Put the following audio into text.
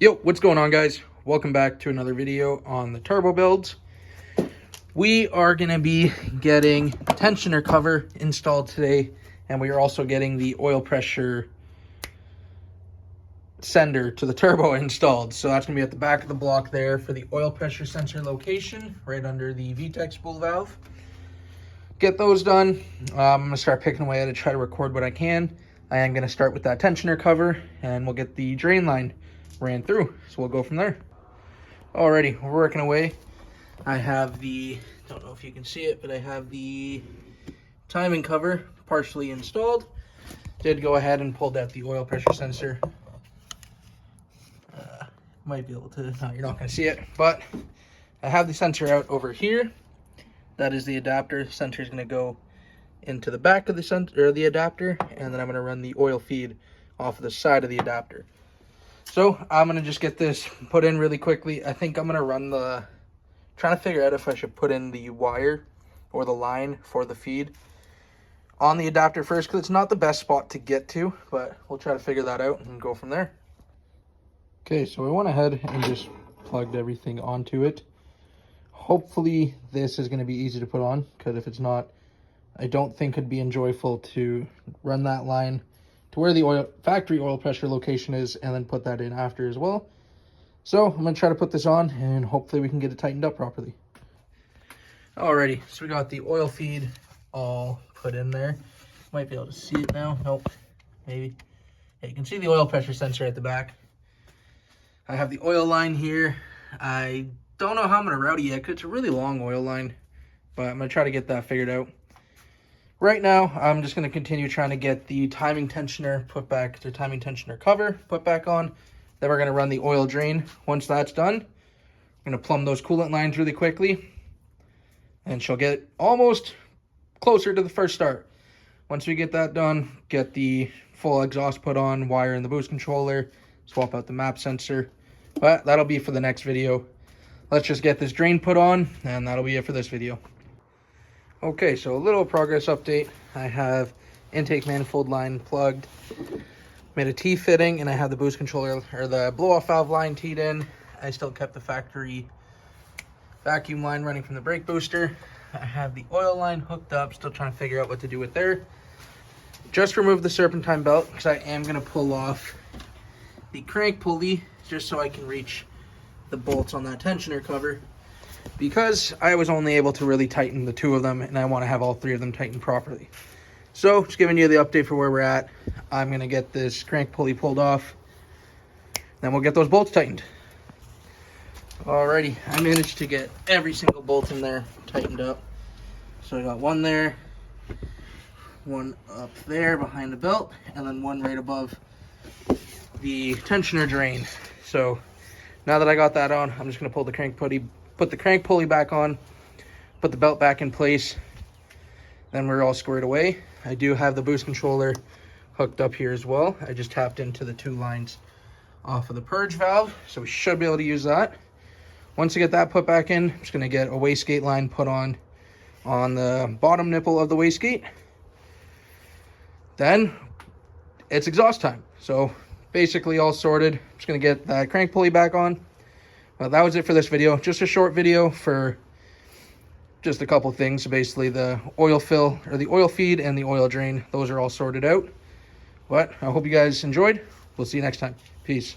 Yo, what's going on, guys? Welcome back to another video on the turbo builds. We are going to be getting tensioner cover installed today, and we are also getting the oil pressure sender to the turbo installed. So that's going to be at the back of the block there for the oil pressure sensor location, right under the VTEC spool valve. Get those done. I'm going to start picking away at it, try to record what I can. I am going to start with that tensioner cover, and we'll get the drain line ran through, so we'll go from there. Alrighty, we're working away. I have the, don't know if you can see it, but I have the timing cover partially installed. Did go ahead and pulled out the oil pressure sensor. Might be able to, no, you're not going to see it, but I have the sensor out over here. That is the adapter. The sensor is going to go into the back of the sensor, or the adapter, and then I'm going to run the oil feed off of the side of the adapter. So I'm going to just get this put in really quickly. I think I'm going to run trying to figure out if I should put in the wire or the line for the feed on the adapter first, because it's not the best spot to get to, but we'll try to figure that out and go from there. Okay, so I went ahead and just plugged everything onto it. Hopefully this is going to be easy to put on, because if it's not, I don't think it'd be enjoyable to run that line to where the factory oil pressure location is and then put that in after as well. So I'm going to try to put this on and hopefully we can get it tightened up properly. Alrighty, so we got the oil feed all put in there. Might be able to see it now. Nope, maybe. Yeah, you can see the oil pressure sensor at the back. I have the oil line here. I don't know how I'm going to route it yet because it's a really long oil line, but I'm going to try to get that figured out. Right now, I'm just going to continue trying to get the timing tensioner put back, the timing tensioner cover put back on. Then we're going to run the oil drain. Once that's done, I'm going to plumb those coolant lines really quickly, and she'll get almost closer to the first start. Once we get that done, get the full exhaust put on, wire in the boost controller, swap out the map sensor. But that'll be for the next video. Let's just get this drain put on, and that'll be it for this video. Okay, so a little progress update. I have intake manifold line plugged, made a T-fitting, and I have the boost controller, or the blow-off valve line teed in. I still kept the factory vacuum line running from the brake booster. I have the oil line hooked up, still trying to figure out what to do with there. Just removed the serpentine belt, because I am going to pull off the crank pulley, just so I can reach the bolts on that tensioner cover, because I was only able to really tighten the two of them, and I want to have all three of them tightened properly. So, just giving you the update for where we're at. I'm going to get this crank pulley pulled off, then we'll get those bolts tightened. Alrighty, I managed to get every single bolt in there tightened up. So I got one there, one up there behind the belt, and then one right above the tensioner drain. So, now that I got that on, I'm just going to pull the crank pulley, put the crank pulley back on, put the belt back in place, then we're all squared away. I do have the boost controller hooked up here as well. I just tapped into the two lines off of the purge valve, so we should be able to use that. Once I get that put back in, I'm just going to get a wastegate line put on the bottom nipple of the wastegate. Then it's exhaust time. So basically all sorted. I'm just going to get that crank pulley back on. Well, that was it for this video. Just a short video for just a couple things. So basically the oil fill, or the oil feed, and the oil drain, those are all sorted out. But I hope you guys enjoyed. We'll see you next time. Peace.